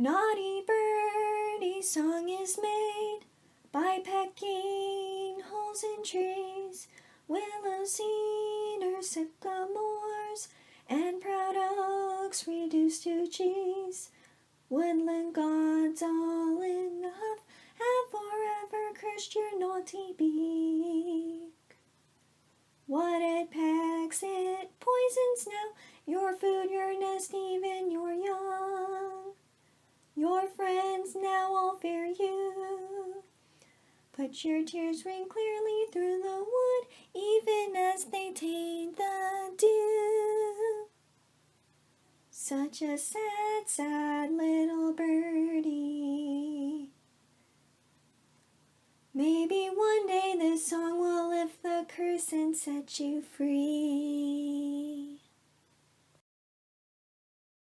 naughty birdie song is made by pecking holes in trees, willows, cedars, sycamores, and proud oaks reduced to cheese. Woodland gods all in the huff have forever cursed your naughty beak. What it pecks, it poisons now, your food, your nest, even your young. Your friends now all fear you, but your tears ring clearly through the wood, even as they taint the dew. Such a sad, sad little birdie. Maybe one day this song will lift the curse and set you free.